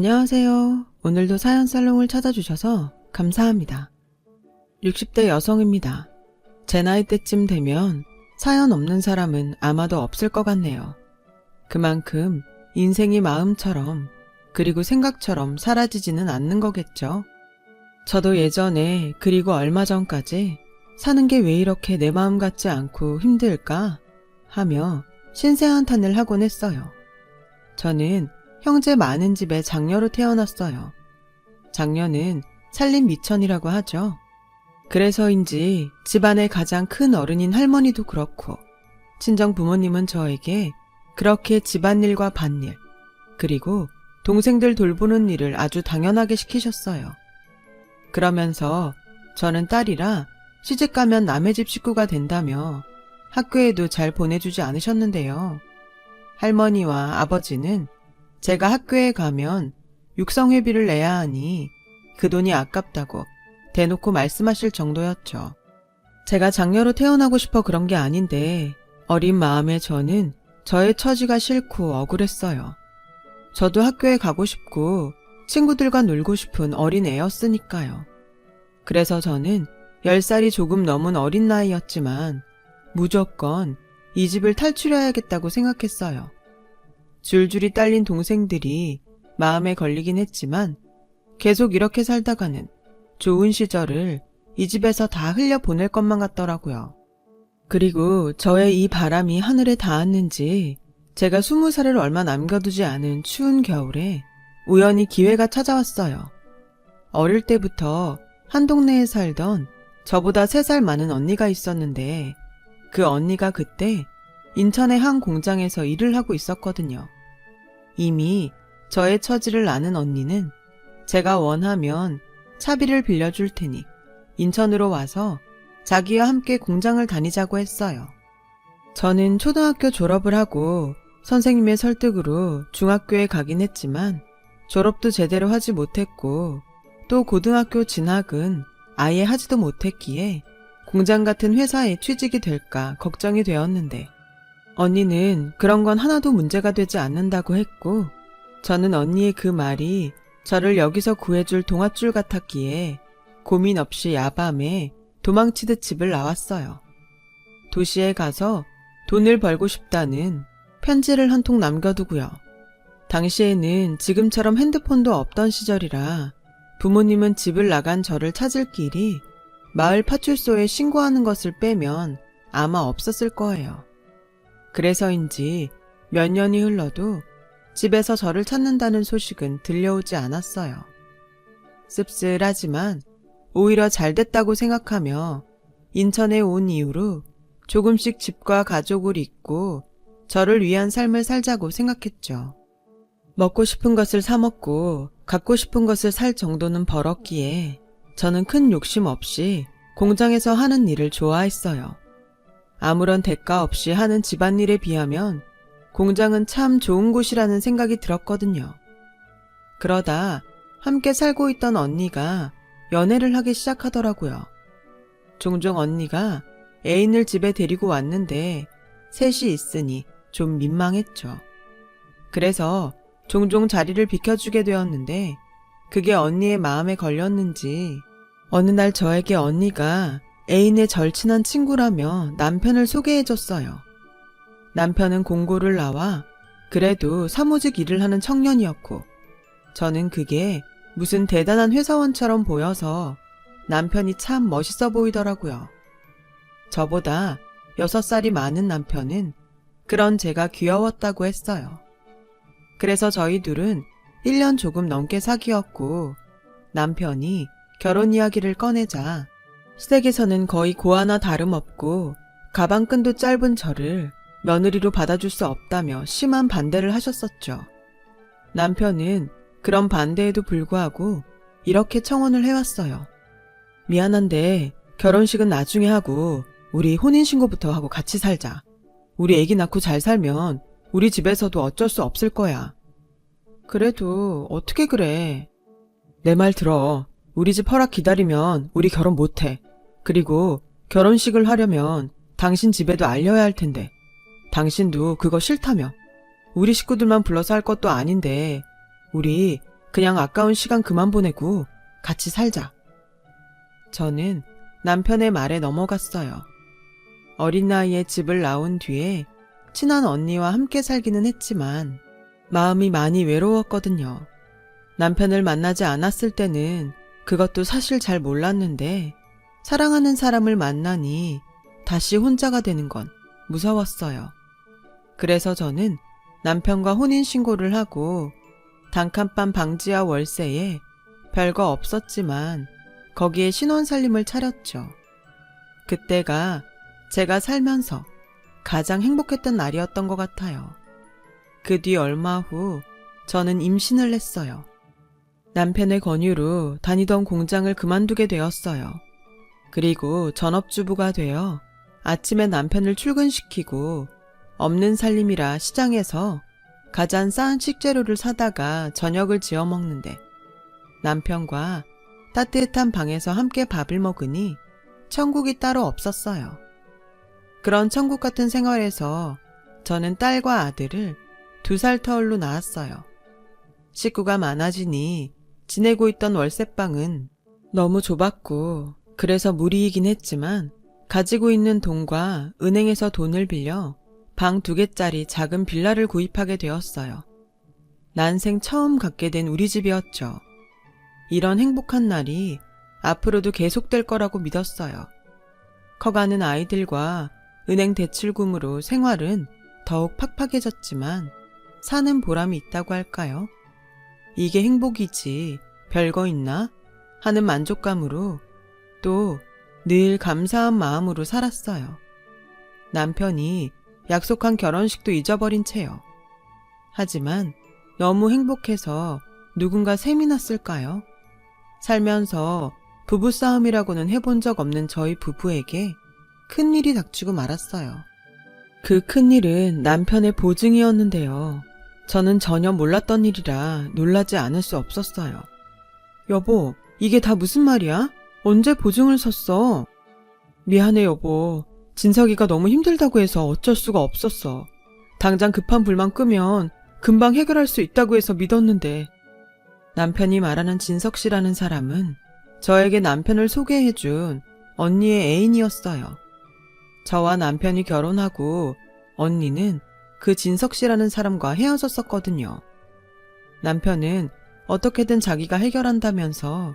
안녕하세요. 오늘도 사연 살롱을 찾아주셔서 감사합니다. 60대 여성입니다. 제 나이대쯤 되면 사연 없는 사람은 아마도 없을 것 같네요. 그만큼 인생이 마음처럼 그리고 생각처럼 사라지지는 않는 거겠죠. 저도 예전에 그리고 얼마 전까지 사는 게 왜 이렇게 내 마음 같지 않고 힘들까 하며 신세한탄을 하곤 했어요. 저는 형제 많은 집에 장녀로 태어났어요. 장녀는 살림 미천이라고 하죠. 그래서인지 집안의 가장 큰 어른인 할머니도 그렇고 친정 부모님은 저에게 그렇게 집안일과 밭일 그리고 동생들 돌보는 일을 아주 당연하게 시키셨어요. 그러면서 저는 딸이라 시집가면 남의 집 식구가 된다며 학교에도 잘 보내주지 않으셨는데요. 할머니와 아버지는 제가 학교에 가면 육성회비를 내야 하니 그 돈이 아깝다고 대놓고 말씀하실 정도였죠. 제가 장녀로 태어나고 싶어 그런 게 아닌데 어린 마음에 저는 저의 처지가 싫고 억울했어요. 저도 학교에 가고 싶고 친구들과 놀고 싶은 어린 애였으니까요. 그래서 저는 10살이 조금 넘은 어린 나이였지만 무조건 이 집을 탈출해야겠다고 생각했어요. 줄줄이 딸린 동생들이 마음에 걸리긴 했지만 계속 이렇게 살다가는 좋은 시절을 이 집에서 다 흘려보낼 것만 같더라고요. 그리고 저의 이 바람이 하늘에 닿았는지 제가 20살을 얼마 남겨두지 않은 추운 겨울에 우연히 기회가 찾아왔어요. 어릴 때부터 한 동네에 살던 저보다 3살 많은 언니가 있었는데 그 언니가 그때 인천의 한 공장에서 일을 하고 있었거든요. 이미 저의 처지를 아는 언니는 제가 원하면 차비를 빌려줄 테니 인천으로 와서 자기와 함께 공장을 다니자고 했어요. 저는 초등학교 졸업을 하고 선생님의 설득으로 중학교에 가긴 했지만 졸업도 제대로 하지 못했고 또 고등학교 진학은 아예 하지도 못했기에 공장 같은 회사에 취직이 될까 걱정이 되었는데 언니는 그런 건 하나도 문제가 되지 않는다고 했고 저는 언니의 그 말이 저를 여기서 구해줄 동아줄 같았기에 고민 없이 야밤에 도망치듯 집을 나왔어요. 도시에 가서 돈을 벌고 싶다는 편지를 한 통 남겨두고요. 당시에는 지금처럼 핸드폰도 없던 시절이라 부모님은 집을 나간 저를 찾을 길이 마을 파출소에 신고하는 것을 빼면 아마 없었을 거예요. 그래서인지 몇 년이 흘러도 집에서 저를 찾는다는 소식은 들려오지 않았어요. 씁쓸하지만 오히려 잘 됐다고 생각하며 인천에 온 이후로 조금씩 집과 가족을 잇고 저를 위한 삶을 살자고 생각했죠. 먹고 싶은 것을 사 먹고 갖고 싶은 것을 살 정도는 벌었기에 저는 큰 욕심 없이 공장에서 하는 일을 좋아했어요. 아무런 대가 없이 하는 집안일에 비하면 공장은 참 좋은 곳이라는 생각이 들었거든요. 그러다 함께 살고 있던 언니가 연애를 하기 시작하더라고요. 종종 언니가 애인을 집에 데리고 왔는데 셋이 있으니 좀 민망했죠. 그래서 종종 자리를 비켜주게 되었는데 그게 언니의 마음에 걸렸는지 어느 날 저에게 언니가 애인의 절친한 친구라며 남편을 소개해줬어요. 남편은 공고를 나와 그래도 사무직 일을 하는 청년이었고 저는 그게 무슨 대단한 회사원처럼 보여서 남편이 참 멋있어 보이더라고요. 저보다 6살이 많은 남편은 그런 제가 귀여웠다고 했어요. 그래서 저희 둘은 1년 조금 넘게 사귀었고 남편이 결혼 이야기를 꺼내자 시댁에서는 거의 고아나 다름없고 가방끈도 짧은 저를 며느리로 받아줄 수 없다며 심한 반대를 하셨었죠. 남편은 그런 반대에도 불구하고 이렇게 청혼을 해왔어요. 미안한데 결혼식은 나중에 하고 우리 혼인신고부터 하고 같이 살자. 우리 애기 낳고 잘 살면 우리 집에서도 어쩔 수 없을 거야. 그래도 어떻게 그래. 내 말 들어. 우리 집 허락 기다리면 우리 결혼 못해. 그리고 결혼식을 하려면 당신 집에도 알려야 할 텐데. 당신도 그거 싫다며. 우리 식구들만 불러서 할 것도 아닌데 우리 그냥 아까운 시간 그만 보내고 같이 살자. 저는 남편의 말에 넘어갔어요. 어린 나이에 집을 나온 뒤에 친한 언니와 함께 살기는 했지만 마음이 많이 외로웠거든요. 남편을 만나지 않았을 때는 그것도 사실 잘 몰랐는데 사랑하는 사람을 만나니 다시 혼자가 되는 건 무서웠어요. 그래서 저는 남편과 혼인신고를 하고 단칸방 방지와 월세에 별거 없었지만 거기에 신혼살림을 차렸죠. 그때가 제가 살면서 가장 행복했던 날이었던 것 같아요. 그 뒤 얼마 후 저는 임신을 했어요. 남편의 권유로 다니던 공장을 그만두게 되었어요. 그리고 전업주부가 되어 아침에 남편을 출근시키고 없는 살림이라 시장에서 가장 싼 식재료를 사다가 저녁을 지어 먹는데 남편과 따뜻한 방에서 함께 밥을 먹으니 천국이 따로 없었어요. 그런 천국 같은 생활에서 저는 딸과 아들을 2살 터울로 낳았어요. 식구가 많아지니 지내고 있던 월세방은 너무 좁았고 그래서 무리이긴 했지만 가지고 있는 돈과 은행에서 돈을 빌려 방 2개짜리 작은 빌라를 구입하게 되었어요. 난생 처음 갖게 된 우리 집이었죠. 이런 행복한 날이 앞으로도 계속될 거라고 믿었어요. 커가는 아이들과 은행 대출금으로 생활은 더욱 팍팍해졌지만 사는 보람이 있다고 할까요? 이게 행복이지 별거 있나? 하는 만족감으로 또 늘 감사한 마음으로 살았어요. 남편이 약속한 결혼식도 잊어버린 채요. 하지만 너무 행복해서 누군가 셈이 났을까요? 살면서 부부싸움이라고는 해본 적 없는 저희 부부에게 큰일이 닥치고 말았어요. 그 큰일은 남편의 보증이었는데요. 저는 전혀 몰랐던 일이라 놀라지 않을 수 없었어요. 여보, 이게 다 무슨 말이야? 언제 보증을 섰어? 미안해 여보. 진석이가 너무 힘들다고 해서 어쩔 수가 없었어. 당장 급한 불만 끄면 금방 해결할 수 있다고 해서 믿었는데. 남편이 말하는 진석 씨라는 사람은 저에게 남편을 소개해준 언니의 애인이었어요. 저와 남편이 결혼하고 언니는 그 진석 씨라는 사람과 헤어졌었거든요. 남편은 어떻게든 자기가 해결한다면서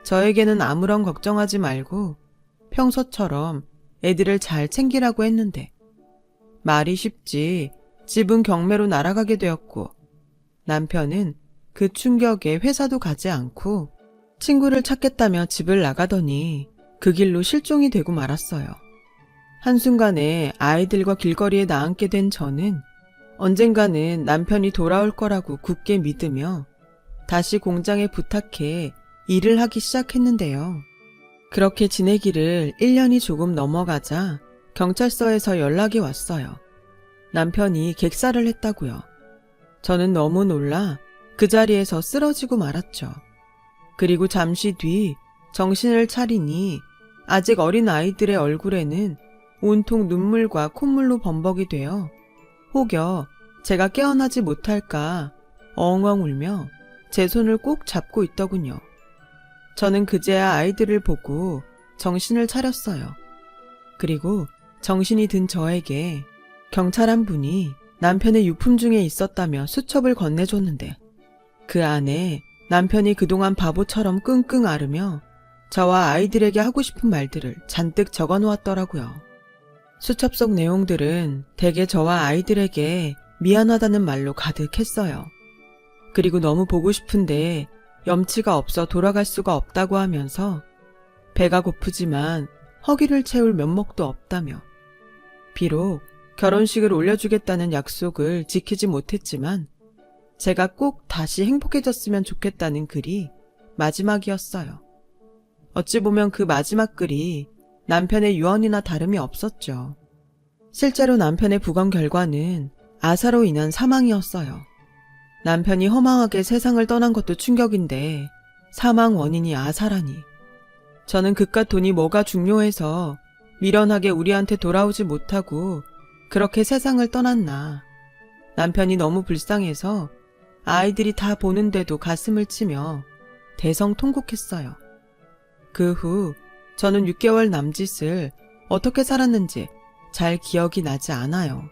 저에게는 아무런 걱정하지 말고 평소처럼 애들을 잘 챙기라고 했는데 말이 쉽지 집은 경매로 날아가게 되었고 남편은 그 충격에 회사도 가지 않고 친구를 찾겠다며 집을 나가더니 그 길로 실종이 되고 말았어요. 한순간에 아이들과 길거리에 나앉게 된 저는 언젠가는 남편이 돌아올 거라고 굳게 믿으며 다시 공장에 부탁해 일을 하기 시작했는데요. 그렇게 지내기를 1년이 조금 넘어가자 경찰서에서 연락이 왔어요. 남편이 객사를 했다고요. 저는 너무 놀라 그 자리에서 쓰러지고 말았죠. 그리고 잠시 뒤 정신을 차리니 아직 어린 아이들의 얼굴에는 온통 눈물과 콧물로 범벅이 되어 혹여 제가 깨어나지 못할까 엉엉 울며 제 손을 꼭 잡고 있더군요. 저는 그제야 아이들을 보고 정신을 차렸어요. 그리고 정신이 든 저에게 경찰 한 분이 남편의 유품 중에 있었다며 수첩을 건네줬는데 그 안에 남편이 그동안 바보처럼 끙끙 앓으며 저와 아이들에게 하고 싶은 말들을 잔뜩 적어놓았더라고요. 수첩 속 내용들은 대개 저와 아이들에게 미안하다는 말로 가득했어요. 그리고 너무 보고 싶은데 염치가 없어 돌아갈 수가 없다고 하면서 배가 고프지만 허기를 채울 면목도 없다며 비록 결혼식을 올려주겠다는 약속을 지키지 못했지만 제가 꼭 다시 행복해졌으면 좋겠다는 글이 마지막이었어요. 어찌 보면 그 마지막 글이 남편의 유언이나 다름이 없었죠. 실제로 남편의 부검 결과는 아사로 인한 사망이었어요. 남편이 허망하게 세상을 떠난 것도 충격인데 사망 원인이 아사라니. 저는 그깟 돈이 뭐가 중요해서 미련하게 우리한테 돌아오지 못하고 그렇게 세상을 떠났나. 남편이 너무 불쌍해서 아이들이 다 보는데도 가슴을 치며 대성통곡했어요. 그 후 저는 6개월 남짓을 어떻게 살았는지 잘 기억이 나지 않아요.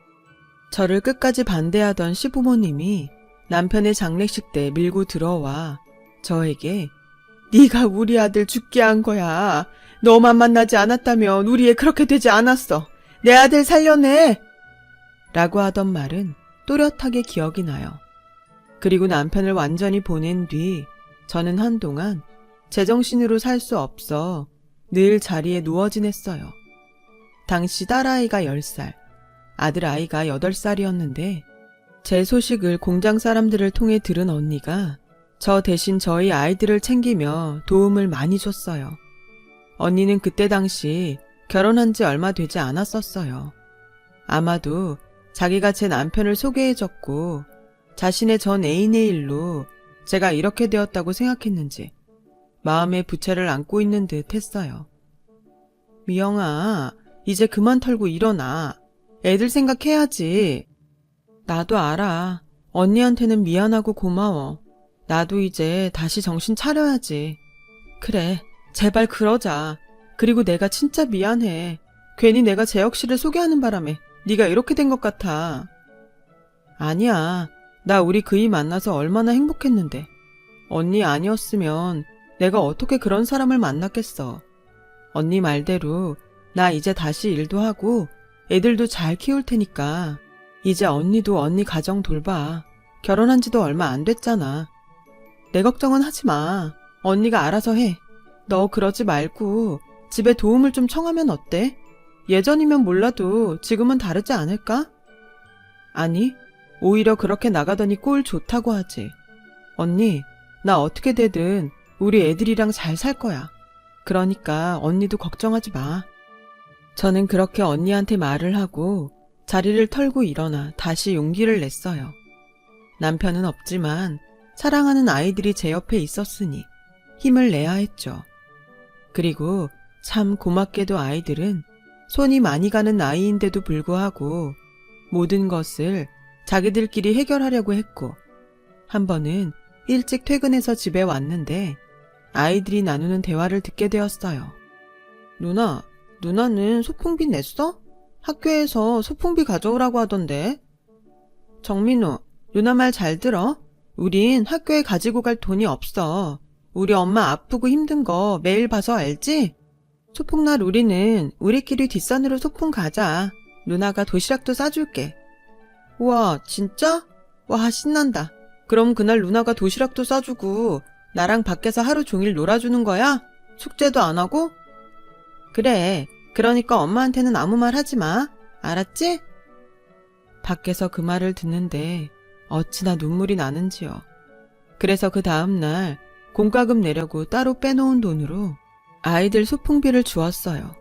저를 끝까지 반대하던 시부모님이 남편의 장례식 때 밀고 들어와 저에게 네가 우리 아들 죽게 한 거야. 너만 만나지 않았다면 우리 애 그렇게 되지 않았어. 내 아들 살려내! 라고 하던 말은 또렷하게 기억이 나요. 그리고 남편을 완전히 보낸 뒤 저는 한동안 제정신으로 살 수 없어 늘 자리에 누워 지냈어요. 당시 딸아이가 10살, 아들아이가 8살이었는데 제 소식을 공장 사람들을 통해 들은 언니가 저 대신 저희 아이들을 챙기며 도움을 많이 줬어요. 언니는 그때 당시 결혼한 지 얼마 되지 않았었어요. 아마도 자기가 제 남편을 소개해줬고 자신의 전 애인의 일로 제가 이렇게 되었다고 생각했는지 마음의 부채를 안고 있는 듯 했어요. 미영아, 이제 그만 털고 일어나. 애들 생각해야지. 나도 알아. 언니한테는 미안하고 고마워. 나도 이제 다시 정신 차려야지. 그래, 제발 그러자. 그리고 내가 진짜 미안해. 괜히 내가 재혁 씨를 소개하는 바람에 네가 이렇게 된 것 같아. 아니야. 나 우리 그이 만나서 얼마나 행복했는데. 언니 아니었으면 내가 어떻게 그런 사람을 만났겠어. 언니 말대로 나 이제 다시 일도 하고 애들도 잘 키울 테니까 이제 언니도 언니 가정 돌봐. 결혼한 지도 얼마 안 됐잖아. 내 걱정은 하지 마. 언니가 알아서 해. 너 그러지 말고 집에 도움을 좀 청하면 어때? 예전이면 몰라도 지금은 다르지 않을까? 아니, 오히려 그렇게 나가더니 꼴 좋다고 하지. 언니, 나 어떻게 되든 우리 애들이랑 잘 살 거야. 그러니까 언니도 걱정하지 마. 저는 그렇게 언니한테 말을 하고 자리를 털고 일어나 다시 용기를 냈어요. 남편은 없지만 사랑하는 아이들이 제 옆에 있었으니 힘을 내야 했죠. 그리고 참 고맙게도 아이들은 손이 많이 가는 나이인데도 불구하고 모든 것을 자기들끼리 해결하려고 했고 한 번은 일찍 퇴근해서 집에 왔는데 아이들이 나누는 대화를 듣게 되었어요. 누나는 소풍비 냈어? 학교에서 소풍비 가져오라고 하던데. 정민우, 누나 말 잘 들어. 우린 학교에 가지고 갈 돈이 없어. 우리 엄마 아프고 힘든 거 매일 봐서 알지? 소풍날 우리는 우리끼리 뒷산으로 소풍 가자. 누나가 도시락도 싸줄게. 우와, 진짜? 와, 신난다. 그럼 그날 누나가 도시락도 싸주고 나랑 밖에서 하루 종일 놀아주는 거야? 숙제도 안 하고? 그래, 그러니까 엄마한테는 아무 말 하지 마. 알았지? 밖에서 그 말을 듣는데 어찌나 눈물이 나는지요. 그래서 그 다음날 공과금 내려고 따로 빼놓은 돈으로 아이들 소풍비를 주었어요.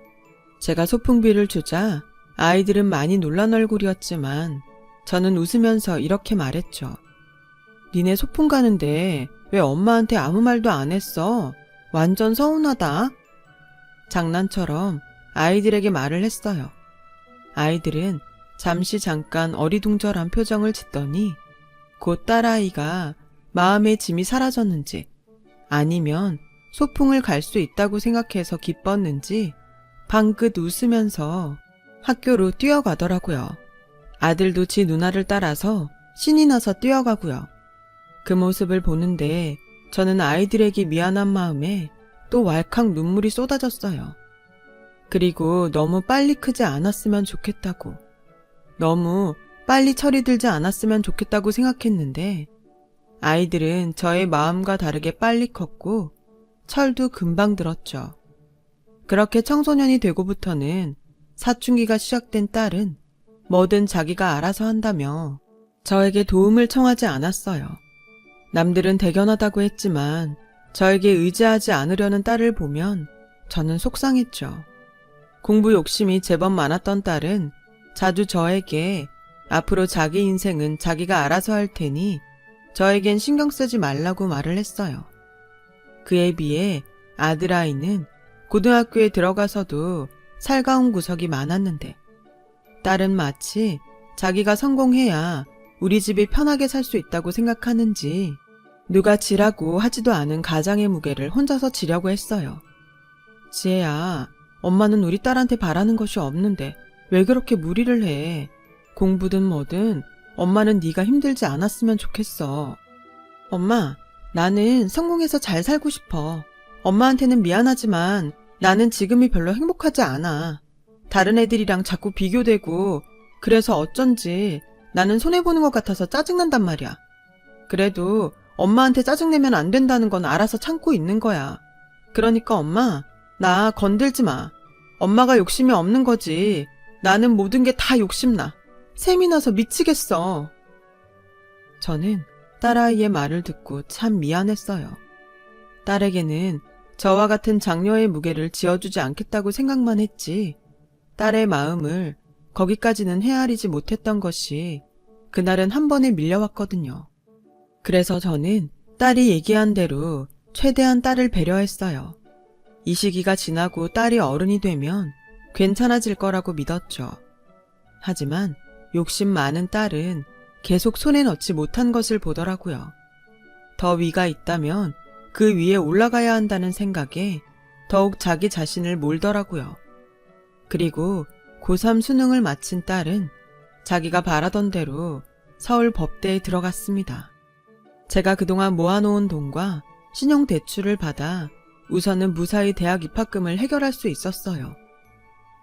제가 소풍비를 주자 아이들은 많이 놀란 얼굴이었지만 저는 웃으면서 이렇게 말했죠. 니네 소풍 가는데 왜 엄마한테 아무 말도 안 했어? 완전 서운하다. 장난처럼 아이들에게 말을 했어요. 아이들은 잠깐 어리둥절한 표정을 짓더니 곧 딸아이가 마음의 짐이 사라졌는지 아니면 소풍을 갈 수 있다고 생각해서 기뻤는지 방긋 웃으면서 학교로 뛰어가더라고요. 아들도 지 누나를 따라서 신이 나서 뛰어가고요. 그 모습을 보는데 저는 아이들에게 미안한 마음에 또 왈칵 눈물이 쏟아졌어요. 그리고 너무 빨리 크지 않았으면 좋겠다고, 너무 빨리 철이 들지 않았으면 좋겠다고 생각했는데 아이들은 저의 마음과 다르게 빨리 컸고 철도 금방 들었죠. 그렇게 청소년이 되고부터는 사춘기가 시작된 딸은 뭐든 자기가 알아서 한다며 저에게 도움을 청하지 않았어요. 남들은 대견하다고 했지만 저에게 의지하지 않으려는 딸을 보면 저는 속상했죠. 공부 욕심이 제법 많았던 딸은 자주 저에게 앞으로 자기 인생은 자기가 알아서 할 테니 저에겐 신경 쓰지 말라고 말을 했어요. 그에 비해 아들아이는 고등학교에 들어가서도 살가운 구석이 많았는데 딸은 마치 자기가 성공해야 우리 집이 편하게 살 수 있다고 생각하는지 누가 지라고 하지도 않은 가장의 무게를 혼자서 지려고 했어요. 지혜야, 엄마는 우리 딸한테 바라는 것이 없는데 왜 그렇게 무리를 해? 공부든 뭐든 엄마는 네가 힘들지 않았으면 좋겠어. 엄마, 나는 성공해서 잘 살고 싶어. 엄마한테는 미안하지만 나는 지금이 별로 행복하지 않아. 다른 애들이랑 자꾸 비교되고 그래서 어쩐지 나는 손해보는 것 같아서 짜증난단 말이야. 그래도 엄마한테 짜증내면 안 된다는 건 알아서 참고 있는 거야. 그러니까 엄마, 나 건들지 마. 엄마가 욕심이 없는 거지. 나는 모든 게 다 욕심나. 셈이 나서 미치겠어. 저는 딸아이의 말을 듣고 참 미안했어요. 딸에게는 저와 같은 장녀의 무게를 지어주지 않겠다고 생각만 했지, 딸의 마음을 거기까지는 헤아리지 못했던 것이 그날은 한 번에 밀려왔거든요. 그래서 저는 딸이 얘기한 대로 최대한 딸을 배려했어요. 이 시기가 지나고 딸이 어른이 되면 괜찮아질 거라고 믿었죠. 하지만 욕심 많은 딸은 계속 손에 넣지 못한 것을 보더라고요. 더 위가 있다면 그 위에 올라가야 한다는 생각에 더욱 자기 자신을 몰더라고요. 그리고 고3 수능을 마친 딸은 자기가 바라던 대로 서울 법대에 들어갔습니다. 제가 그동안 모아놓은 돈과 신용대출을 받아 우선은 무사히 대학 입학금을 해결할 수 있었어요.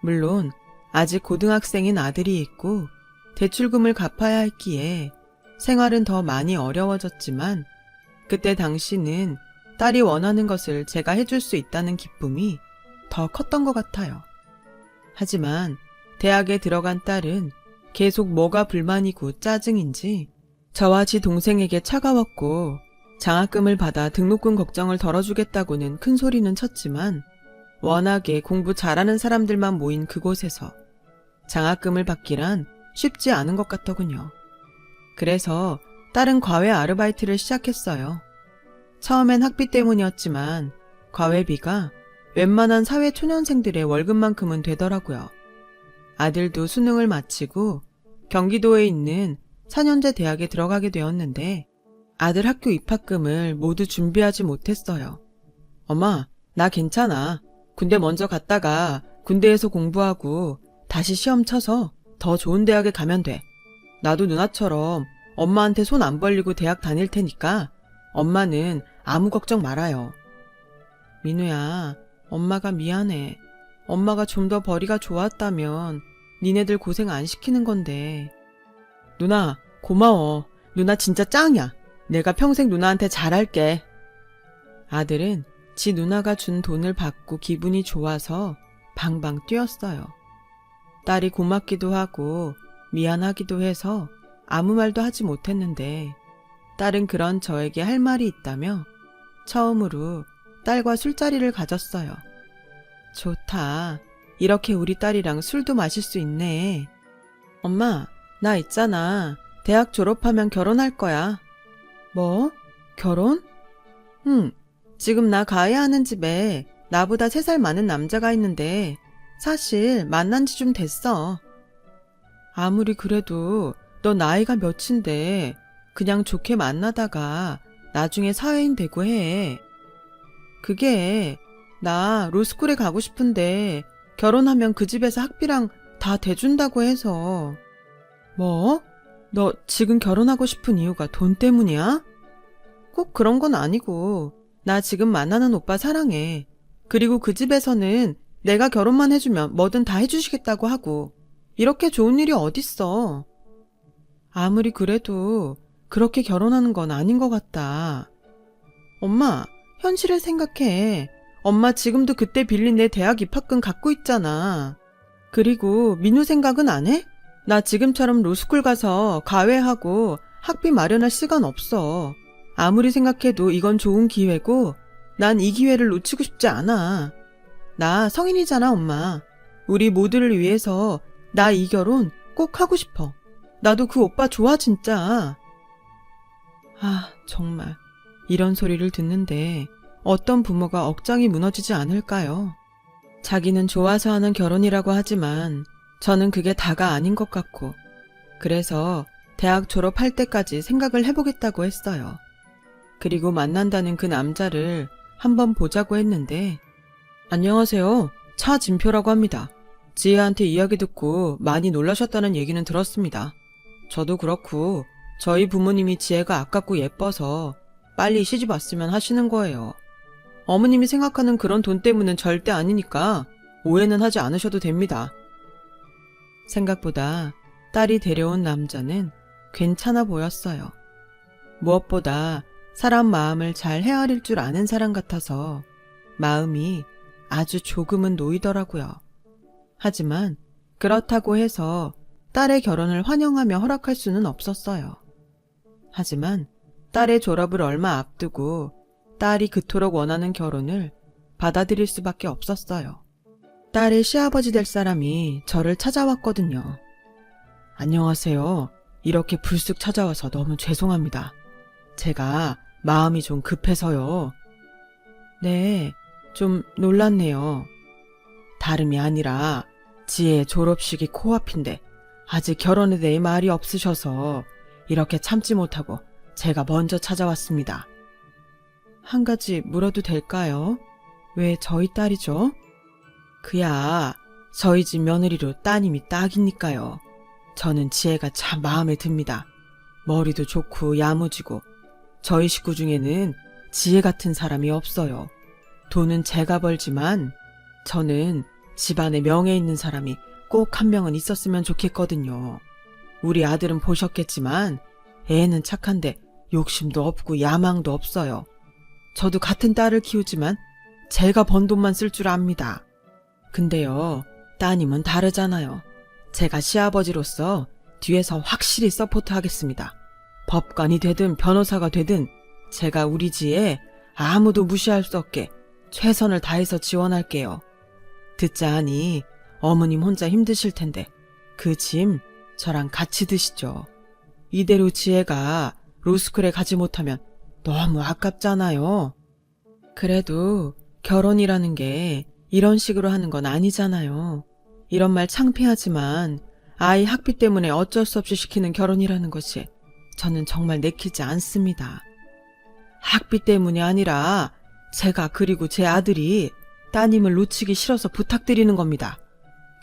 물론 아직 고등학생인 아들이 있고 대출금을 갚아야 했기에 생활은 더 많이 어려워졌지만 그때 당시는 딸이 원하는 것을 제가 해줄 수 있다는 기쁨이 더 컸던 것 같아요. 하지만 대학에 들어간 딸은 계속 뭐가 불만이고 짜증인지 저와 지 동생에게 차가웠고 장학금을 받아 등록금 걱정을 덜어주겠다고는 큰 소리는 쳤지만 워낙에 공부 잘하는 사람들만 모인 그곳에서 장학금을 받기란 쉽지 않은 것 같더군요. 그래서 딸은 과외 아르바이트를 시작했어요. 처음엔 학비 때문이었지만 과외비가 웬만한 사회 초년생들의 월급만큼은 되더라고요. 아들도 수능을 마치고 경기도에 있는 4년제 대학에 들어가게 되었는데 아들 학교 입학금을 모두 준비하지 못했어요. 엄마, 나 괜찮아. 군대 먼저 갔다가 군대에서 공부하고 다시 시험 쳐서 더 좋은 대학에 가면 돼. 나도 누나처럼 엄마한테 손 안 벌리고 대학 다닐 테니까 엄마는 아무 걱정 말아요. 민우야, 엄마가 미안해. 엄마가 좀 더 벌이가 좋았다면 니네들 고생 안 시키는 건데. 누나, 고마워. 누나 진짜 짱이야. 내가 평생 누나한테 잘할게. 아들은 지 누나가 준 돈을 받고 기분이 좋아서 방방 뛰었어요. 딸이 고맙기도 하고 미안하기도 해서 아무 말도 하지 못했는데 딸은 그런 저에게 할 말이 있다며 처음으로 딸과 술자리를 가졌어요. 좋다. 이렇게 우리 딸이랑 술도 마실 수 있네. 엄마, 나 있잖아. 대학 졸업하면 결혼할 거야. 뭐? 결혼? 응. 지금 나 가야 하는 집에 나보다 3살 많은 남자가 있는데 사실 만난 지 좀 됐어. 아무리 그래도 너 나이가 몇인데 그냥 좋게 만나다가 나중에 사회인 되고 해. 그게 나 로스쿨에 가고 싶은데 결혼하면 그 집에서 학비랑 다 대준다고 해서. 뭐? 너 지금 결혼하고 싶은 이유가 돈 때문이야? 꼭 그런 건 아니고 나 지금 만나는 오빠 사랑해. 그리고 그 집에서는 내가 결혼만 해주면 뭐든 다 해주시겠다고 하고 이렇게 좋은 일이 어딨어. 아무리 그래도 그렇게 결혼하는 건 아닌 것 같다. 엄마, 현실을 생각해. 엄마 지금도 그때 빌린 내 대학 입학금 갖고 있잖아. 그리고 민우 생각은 안 해? 나 지금처럼 로스쿨 가서 과외하고 학비 마련할 시간 없어. 아무리 생각해도 이건 좋은 기회고 난 이 기회를 놓치고 싶지 않아. 나 성인이잖아, 엄마. 우리 모두를 위해서 나 이 결혼 꼭 하고 싶어. 나도 그 오빠 좋아, 진짜. 아, 정말. 이런 소리를 듣는데 어떤 부모가 억장이 무너지지 않을까요? 자기는 좋아서 하는 결혼이라고 하지만 저는 그게 다가 아닌 것 같고 그래서 대학 졸업할 때까지 생각을 해보겠다고 했어요. 그리고 만난다는 그 남자를 한번 보자고 했는데, 안녕하세요. 차진표라고 합니다. 지혜한테 이야기 듣고 많이 놀라셨다는 얘기는 들었습니다. 저도 그렇고 저희 부모님이 지혜가 아깝고 예뻐서 빨리 시집 왔으면 하시는 거예요. 어머님이 생각하는 그런 돈 때문은 절대 아니니까 오해는 하지 않으셔도 됩니다. 생각보다 딸이 데려온 남자는 괜찮아 보였어요. 무엇보다 사람 마음을 잘 헤아릴 줄 아는 사람 같아서 마음이 아주 조금은 놓이더라고요. 하지만 그렇다고 해서 딸의 결혼을 환영하며 허락할 수는 없었어요. 하지만 딸의 졸업을 얼마 앞두고 딸이 그토록 원하는 결혼을 받아들일 수밖에 없었어요. 딸의 시아버지 될 사람이 저를 찾아왔거든요. 안녕하세요. 이렇게 불쑥 찾아와서 너무 죄송합니다. 제가 마음이 좀 급해서요. 네, 좀 놀랐네요. 다름이 아니라 지혜의 졸업식이 코앞인데 아직 결혼에 대해 말이 없으셔서 이렇게 참지 못하고 제가 먼저 찾아왔습니다. 한 가지 물어도 될까요? 왜 저희 딸이죠? 그야 저희 집 며느리로 따님이 딱이니까요. 저는 지혜가 참 마음에 듭니다. 머리도 좋고 야무지고 저희 식구 중에는 지혜 같은 사람이 없어요. 돈은 제가 벌지만 저는 집안에 명예 있는 사람이 꼭 한 명은 있었으면 좋겠거든요. 우리 아들은 보셨겠지만 애는 착한데 욕심도 없고 야망도 없어요. 저도 같은 딸을 키우지만 제가 번 돈만 쓸 줄 압니다. 근데요, 따님은 다르잖아요. 제가 시아버지로서 뒤에서 확실히 서포트하겠습니다. 법관이 되든 변호사가 되든 제가 우리 지에 아무도 무시할 수 없게 최선을 다해서 지원할게요. 듣자 하니 어머님 혼자 힘드실 텐데 그 짐 저랑 같이 드시죠. 이대로 지혜가 로스쿨에 가지 못하면 너무 아깝잖아요. 그래도 결혼이라는 게 이런 식으로 하는 건 아니잖아요. 이런 말 창피하지만 아이 학비 때문에 어쩔 수 없이 시키는 결혼이라는 것이 저는 정말 내키지 않습니다. 학비 때문이 아니라 제가 그리고 제 아들이 따님을 놓치기 싫어서 부탁드리는 겁니다.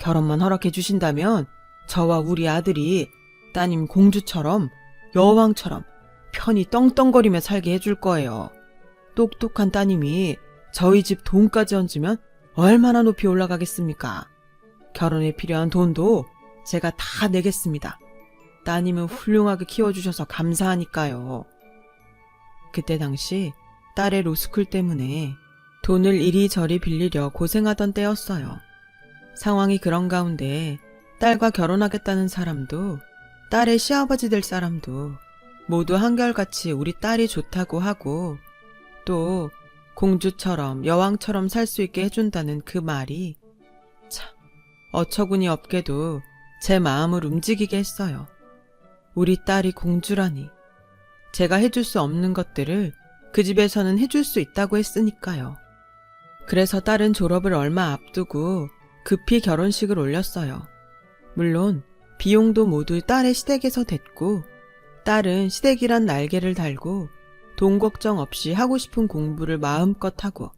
결혼만 허락해 주신다면 저와 우리 아들이 따님 공주처럼 여왕처럼 편히 떵떵거리며 살게 해줄 거예요. 똑똑한 따님이 저희 집 돈까지 얹으면 얼마나 높이 올라가겠습니까? 결혼에 필요한 돈도 제가 다 내겠습니다. 따님은 훌륭하게 키워주셔서 감사하니까요. 그때 당시 딸의 로스쿨 때문에 돈을 이리저리 빌리려 고생하던 때였어요. 상황이 그런 가운데 딸과 결혼하겠다는 사람도 딸의 시아버지 될 사람도 모두 한결같이 우리 딸이 좋다고 하고 또 공주처럼 여왕처럼 살 수 있게 해준다는 그 말이 참 어처구니 없게도 제 마음을 움직이게 했어요. 우리 딸이 공주라니. 제가 해줄 수 없는 것들을 그 집에서는 해줄 수 있다고 했으니까요. 그래서 딸은 졸업을 얼마 앞두고 급히 결혼식을 올렸어요. 물론 비용도 모두 딸의 시댁에서 댔고 딸은 시댁이란 날개를 달고 돈 걱정 없이 하고 싶은 공부를 마음껏 하고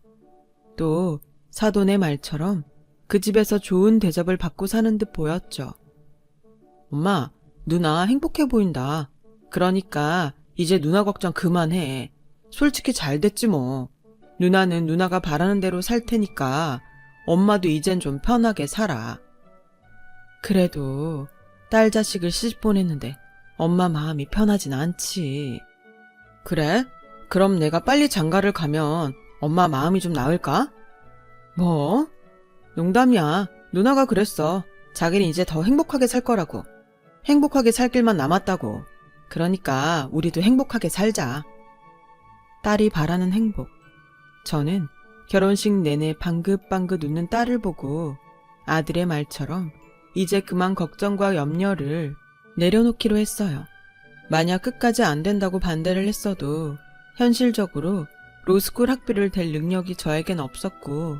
또 사돈의 말처럼 그 집에서 좋은 대접을 받고 사는 듯 보였죠. 엄마, 누나 행복해 보인다. 그러니까 이제 누나 걱정 그만해. 솔직히 잘 됐지 뭐. 누나는 누나가 바라는 대로 살 테니까 엄마도 이젠 좀 편하게 살아. 그래도 딸 자식을 시집 보냈는데 엄마 마음이 편하진 않지. 그래? 그럼 내가 빨리 장가를 가면 엄마 마음이 좀 나을까? 뭐? 농담이야. 누나가 그랬어. 자기는 이제 더 행복하게 살 거라고. 행복하게 살 길만 남았다고. 그러니까 우리도 행복하게 살자. 딸이 바라는 행복. 저는 결혼식 내내 방긋방긋 웃는 딸을 보고 아들의 말처럼 이제 그만 걱정과 염려를 내려놓기로 했어요. 만약 끝까지 안 된다고 반대를 했어도 현실적으로 로스쿨 학비를 댈 능력이 저에겐 없었고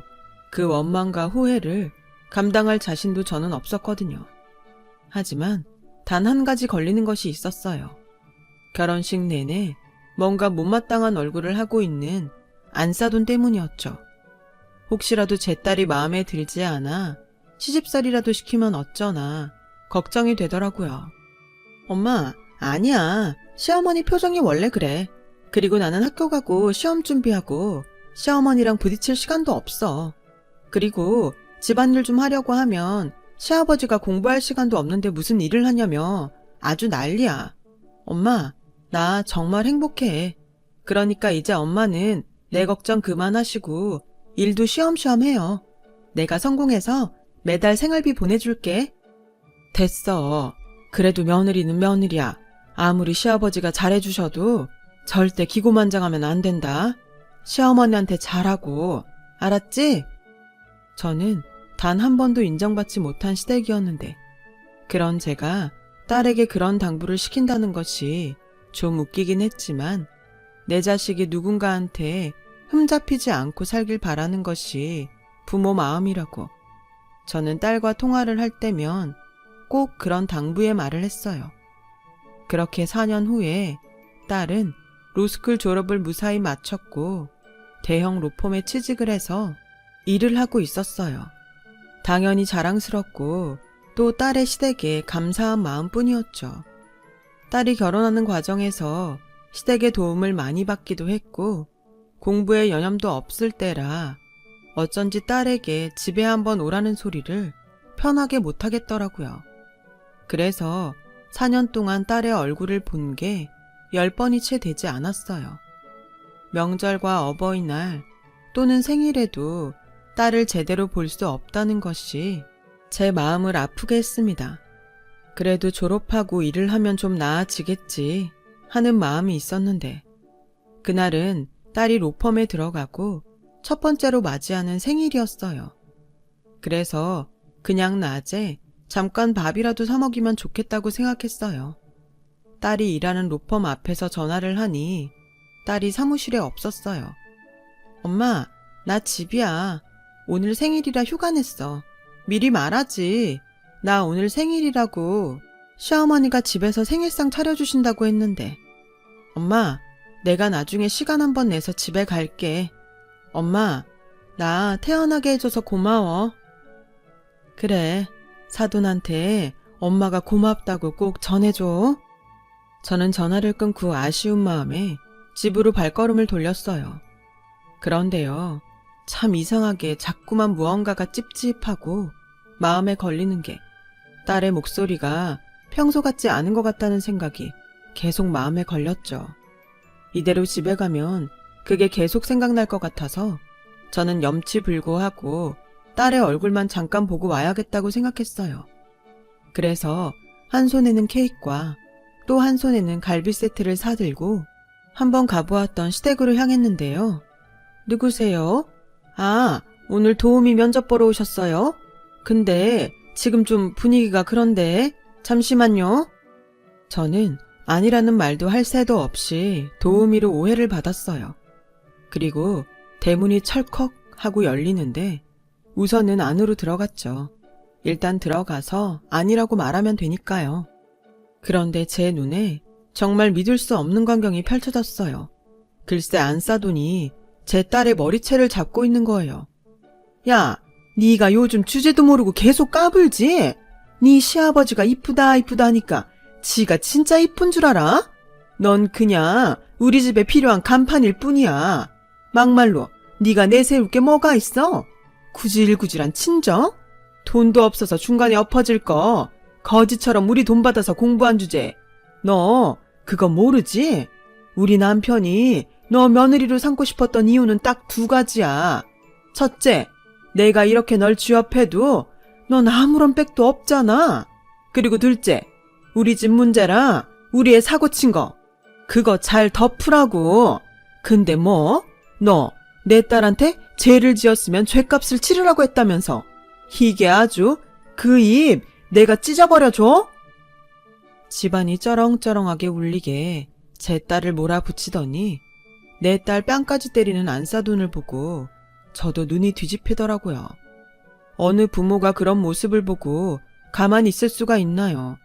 그 원망과 후회를 감당할 자신도 저는 없었거든요. 하지만 단 한 가지 걸리는 것이 있었어요. 결혼식 내내 뭔가 못마땅한 얼굴을 하고 있는 안사돈 때문이었죠. 혹시라도 제 딸이 마음에 들지 않아 시집살이라도 시키면 어쩌나 걱정이 되더라고요. 엄마, 아니야. 시어머니 표정이 원래 그래. 그리고 나는 학교 가고 시험 준비하고 시어머니랑 부딪힐 시간도 없어. 그리고 집안일 좀 하려고 하면 시아버지가 공부할 시간도 없는데 무슨 일을 하냐며 아주 난리야. 엄마, 나 정말 행복해. 그러니까 이제 엄마는 내 걱정 그만하시고 일도 쉬엄쉬엄 해요. 내가 성공해서 매달 생활비 보내줄게. 됐어. 그래도 며느리는 며느리야. 아무리 시아버지가 잘해주셔도 절대 기고만장하면 안 된다. 시어머니한테 잘하고, 알았지? 저는 단 한 번도 인정받지 못한 시댁이었는데 그런 제가 딸에게 그런 당부를 시킨다는 것이 좀 웃기긴 했지만 내 자식이 누군가한테 흠잡히지 않고 살길 바라는 것이 부모 마음이라고 저는 딸과 통화를 할 때면 꼭 그런 당부의 말을 했어요. 그렇게 4년 후에 딸은 로스쿨 졸업을 무사히 마쳤고 대형 로펌에 취직을 해서 일을 하고 있었어요. 당연히 자랑스럽고 또 딸의 시댁에 감사한 마음뿐이었죠. 딸이 결혼하는 과정에서 시댁의 도움을 많이 받기도 했고 공부에 여념도 없을 때라 어쩐지 딸에게 집에 한번 오라는 소리를 편하게 못하겠더라고요. 그래서 4년 동안 딸의 얼굴을 본 게 10번이 채 되지 않았어요. 명절과 어버이날 또는 생일에도 딸을 제대로 볼 수 없다는 것이 제 마음을 아프게 했습니다. 그래도 졸업하고 일을 하면 좀 나아지겠지 하는 마음이 있었는데 그날은 딸이 로펌에 들어가고 첫 번째로 맞이하는 생일이었어요. 그래서 그냥 낮에 잠깐 밥이라도 사 먹이면 좋겠다고 생각했어요. 딸이 일하는 로펌 앞에서 전화를 하니 딸이 사무실에 없었어요. 엄마, 나 집이야. 오늘 생일이라 휴가 냈어. 미리 말하지. 나 오늘 생일이라고. 시어머니가 집에서 생일상 차려주신다고 했는데. 엄마, 내가 나중에 시간 한번 내서 집에 갈게. 엄마, 나 태어나게 해줘서 고마워. 그래, 사돈한테 엄마가 고맙다고 꼭 전해줘. 저는 전화를 끊고 아쉬운 마음에 집으로 발걸음을 돌렸어요. 그런데요, 참 이상하게 자꾸만 무언가가 찝찝하고 마음에 걸리는 게 딸의 목소리가 평소 같지 않은 것 같다는 생각이 계속 마음에 걸렸죠. 이대로 집에 가면 그게 계속 생각날 것 같아서 저는 염치불고하고 딸의 얼굴만 잠깐 보고 와야겠다고 생각했어요. 그래서 한 손에는 케이크와 또 한 손에는 갈비 세트를 사들고 한번 가보았던 시댁으로 향했는데요. 누구세요? 아, 오늘 도우미 면접 보러 오셨어요? 근데 지금 좀 분위기가 그런데 잠시만요. 저는 아니라는 말도 할 새도 없이 도우미로 오해를 받았어요. 그리고 대문이 철컥 하고 열리는데 우선은 안으로 들어갔죠. 일단 들어가서 아니라고 말하면 되니까요. 그런데 제 눈에 정말 믿을 수 없는 광경이 펼쳐졌어요. 글쎄 안사돈이 제 딸의 머리채를 잡고 있는 거예요. 야, 네가 요즘 주제도 모르고 계속 까불지? 네 시아버지가 이쁘다 이쁘다 하니까 지가 진짜 이쁜 줄 알아? 넌 그냥 우리 집에 필요한 간판일 뿐이야. 막말로 네가 내세울 게 뭐가 있어? 구질구질한 친정? 돈도 없어서 중간에 엎어질 거 거지처럼 우리 돈 받아서 공부한 주제. 너 그거 모르지? 우리 남편이 너 며느리로 삼고 싶었던 이유는 딱 2가지야. 첫째, 내가 이렇게 널 취업해도 넌 아무런 백도 없잖아. 그리고 둘째, 우리 집 문제라 우리 애 사고 친 거. 그거 잘 덮으라고. 근데 뭐? 너 내 딸한테 죄를 지었으면 죄값을 치르라고 했다면서. 이게 아주 그 입 내가 찢어버려줘? 집안이 쩌렁쩌렁하게 울리게 제 딸을 몰아붙이더니 내 딸 뺨까지 때리는 안사돈을 보고 저도 눈이 뒤집히더라고요. 어느 부모가 그런 모습을 보고 가만히 있을 수가 있나요?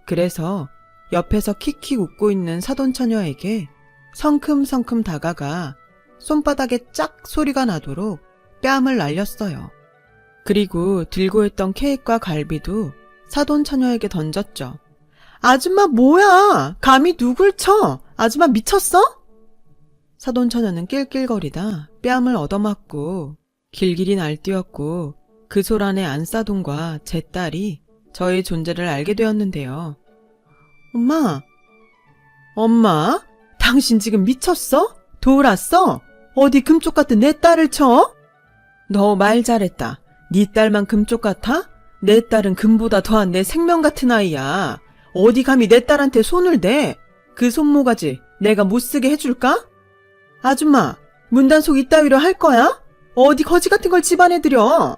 그래서 옆에서 킥킥 웃고 있는 사돈처녀에게 성큼성큼 다가가 손바닥에 짝 소리가 나도록 뺨을 날렸어요. 그리고 들고 있던 케이크와 갈비도 사돈처녀에게 던졌죠. 아줌마 뭐야? 감히 누굴 쳐? 아줌마 미쳤어? 사돈처녀는 낄낄거리다 뺨을 얻어맞고 길길이 날뛰었고 그 소란에 안사돈과 제 딸이 저의 존재를 알게 되었는데요. 엄마? 당신 지금 미쳤어? 돌았어? 어디 금쪽 같은 내 딸을 쳐? 너 말 잘했다. 네 딸만 금쪽 같아? 내 딸은 금보다 더한 내 생명 같은 아이야. 어디 감히 내 딸한테 손을 대? 그 손모가지 내가 못쓰게 해줄까? 아줌마, 문단속 이따위로 할 거야? 어디 거지 같은 걸 집안에 들여?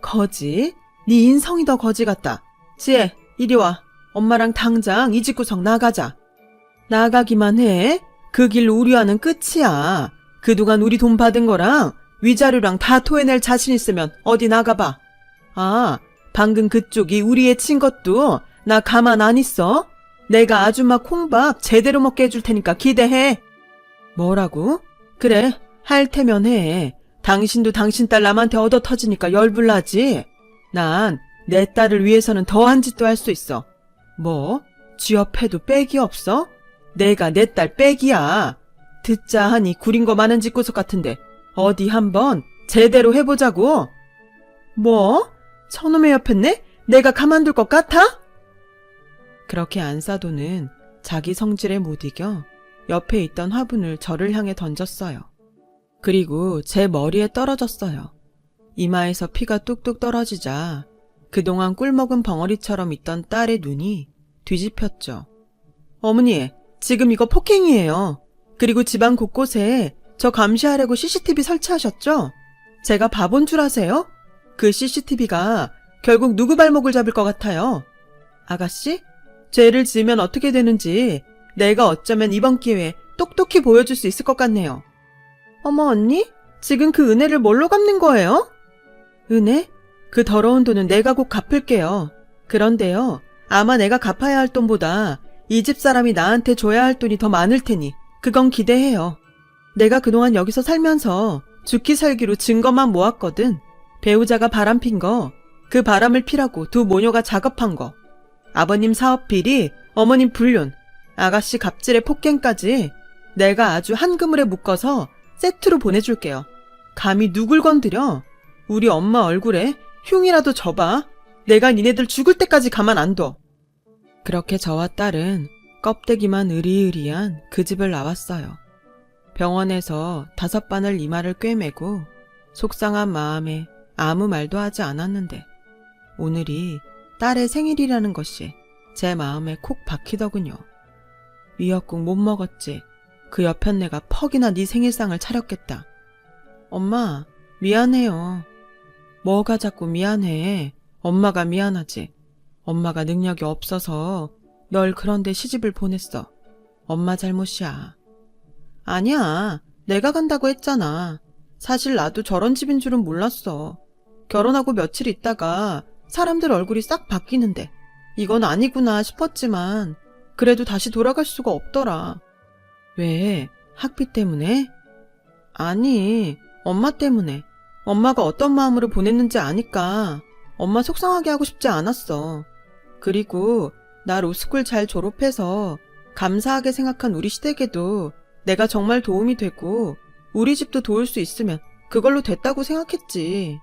거지? 네 인성이 더 거지 같다. 지혜, 이리 와. 엄마랑 당장 이 집구석 나가자. 나가기만 해? 그 길 우리와는 끝이야. 그동안 우리 돈 받은 거랑 위자료랑 다 토해낼 자신 있으면 어디 나가봐. 아, 방금 그쪽이 우리 애 친 것도 나 가만 안 있어? 내가 아줌마 콩밥 제대로 먹게 해줄 테니까 기대해. 뭐라고? 그래, 할 테면 해. 당신도 당신 딸 남한테 얻어 터지니까 열불나지. 난 내 딸을 위해서는 더한 짓도 할 수 있어. 뭐? 쥐업해도 빽이 없어? 내가 내 딸 빽이야. 듣자 하니 구린 거 많은 집구석 같은데 어디 한번 제대로 해보자고. 뭐? 저놈의 옆했네? 내가 가만둘 것 같아? 그렇게 안사도는 자기 성질에 못 이겨 옆에 있던 화분을 저를 향해 던졌어요. 그리고 제 머리에 떨어졌어요. 이마에서 피가 뚝뚝 떨어지자 그동안 꿀먹은 벙어리처럼 있던 딸의 눈이 뒤집혔죠. 어머니, 지금 이거 폭행이에요. 그리고 집안 곳곳에 저 감시하려고 CCTV 설치하셨죠? 제가 바본 줄 아세요? 그 CCTV가 결국 누구 발목을 잡을 것 같아요? 아가씨? 죄를 지으면 어떻게 되는지 내가 어쩌면 이번 기회에 똑똑히 보여줄 수 있을 것 같네요. 어머 언니? 지금 그 은혜를 뭘로 갚는 거예요? 은혜? 그 더러운 돈은 내가 곧 갚을게요. 그런데요, 아마 내가 갚아야 할 돈보다 이 집 사람이 나한테 줘야 할 돈이 더 많을 테니 그건 기대해요. 내가 그동안 여기서 살면서 죽기 살기로 증거만 모았거든. 배우자가 바람핀 거, 그 바람을 피라고 두 모녀가 작업한 거, 아버님 사업 비리, 어머님 불륜, 아가씨 갑질의 폭행까지 내가 아주 한 그물에 묶어서 세트로 보내줄게요. 감히 누굴 건드려? 우리 엄마 얼굴에 흉이라도 줘봐. 내가 니네들 죽을 때까지 가만 안 둬. 그렇게 저와 딸은 껍데기만 으리으리한 그 집을 나왔어요. 병원에서 5바늘 이마를 꿰매고 속상한 마음에 아무 말도 하지 않았는데 오늘이 딸의 생일이라는 것이 제 마음에 콕 박히더군요. 미역국 못 먹었지. 그 여편네가 퍽이나 네 생일상을 차렸겠다. 엄마, 미안해요. 뭐가 자꾸 미안해. 엄마가 미안하지. 엄마가 능력이 없어서 널 그런데 시집을 보냈어. 엄마 잘못이야. 아니야. 내가 간다고 했잖아. 사실 나도 저런 집인 줄은 몰랐어. 결혼하고 며칠 있다가 사람들 얼굴이 싹 바뀌는데 이건 아니구나 싶었지만 그래도 다시 돌아갈 수가 없더라. 왜? 학비 때문에? 아니, 엄마 때문에. 엄마가 어떤 마음으로 보냈는지 아니까 엄마 속상하게 하고 싶지 않았어. 그리고 나 로스쿨 잘 졸업해서 감사하게 생각한 우리 시댁에도 내가 정말 도움이 되고 우리 집도 도울 수 있으면 그걸로 됐다고 생각했지.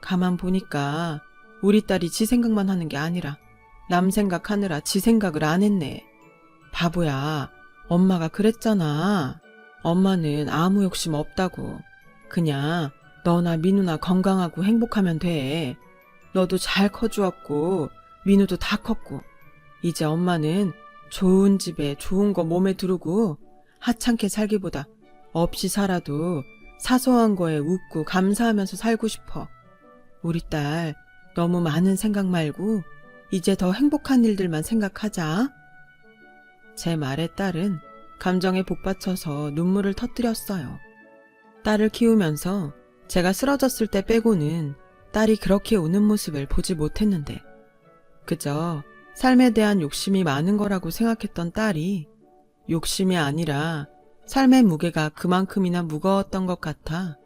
가만 보니까 우리 딸이 지 생각만 하는 게 아니라 남 생각하느라 지 생각을 안 했네. 바보야, 엄마가 그랬잖아. 엄마는 아무 욕심 없다고. 그냥 너나 민우나 건강하고 행복하면 돼. 너도 잘 커주었고 민우도 다 컸고 이제 엄마는 좋은 집에 좋은 거 몸에 두르고 하찮게 살기보다 없이 살아도 사소한 거에 웃고 감사하면서 살고 싶어. 우리 딸 너무 많은 생각 말고 이제 더 행복한 일들만 생각하자. 제 말에 딸은 감정에 복받쳐서 눈물을 터뜨렸어요. 딸을 키우면서 제가 쓰러졌을 때 빼고는 딸이 그렇게 우는 모습을 보지 못했는데 그저 삶에 대한 욕심이 많은 거라고 생각했던 딸이 욕심이 아니라 삶의 무게가 그만큼이나 무거웠던 것 같아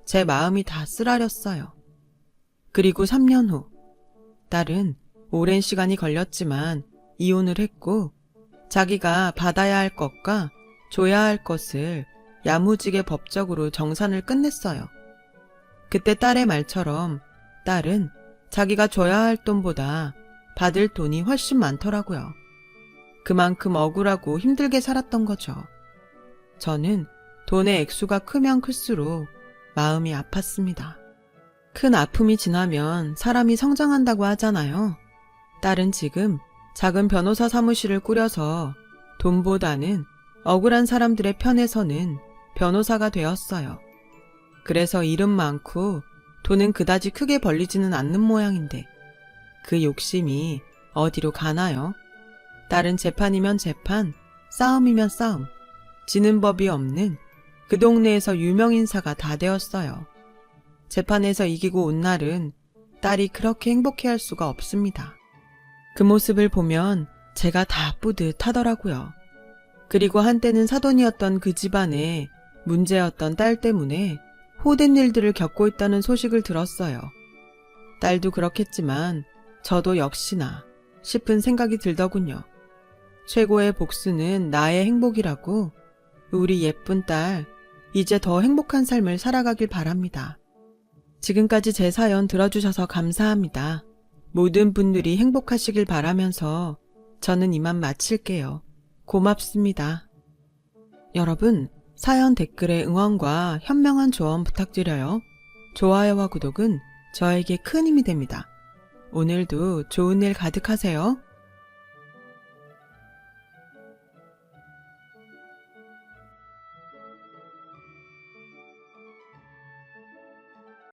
제 마음이 다 쓰라렸어요. 그리고 3년 후, 딸은 오랜 시간이 걸렸지만 이혼을 했고 자기가 받아야 할 것과 줘야 할 것을 야무지게 법적으로 정산을 끝냈어요. 그때 딸의 말처럼 딸은 자기가 줘야 할 돈보다 받을 돈이 훨씬 많더라고요. 그만큼 억울하고 힘들게 살았던 거죠. 저는 돈의 액수가 크면 클수록 마음이 아팠습니다. 큰 아픔이 지나면 사람이 성장한다고 하잖아요. 딸은 지금 작은 변호사 사무실을 꾸려서 돈보다는 억울한 사람들의 편에 서는 변호사가 되었어요. 그래서 일은 많고 돈은 그다지 크게 벌리지는 않는 모양인데 그 욕심이 어디로 가나요? 딸은 재판이면 재판, 싸움이면 싸움, 지는 법이 없는 그 동네에서 유명인사가 다 되었어요. 재판에서 이기고 온 날은 딸이 그렇게 행복해할 수가 없습니다. 그 모습을 보면 제가 다 뿌듯하더라고요. 그리고 한때는 사돈이었던 그 집안에 문제였던 딸 때문에 호된 일들을 겪고 있다는 소식을 들었어요. 딸도 그렇겠지만 저도 역시나 싶은 생각이 들더군요. 최고의 복수는 나의 행복이라고 우리 예쁜 딸 이제 더 행복한 삶을 살아가길 바랍니다. 지금까지 제 사연 들어주셔서 감사합니다. 모든 분들이 행복하시길 바라면서 저는 이만 마칠게요. 고맙습니다. 여러분, 사연 댓글에 응원과 현명한 조언 부탁드려요. 좋아요와 구독은 저에게 큰 힘이 됩니다. 오늘도 좋은 일 가득하세요.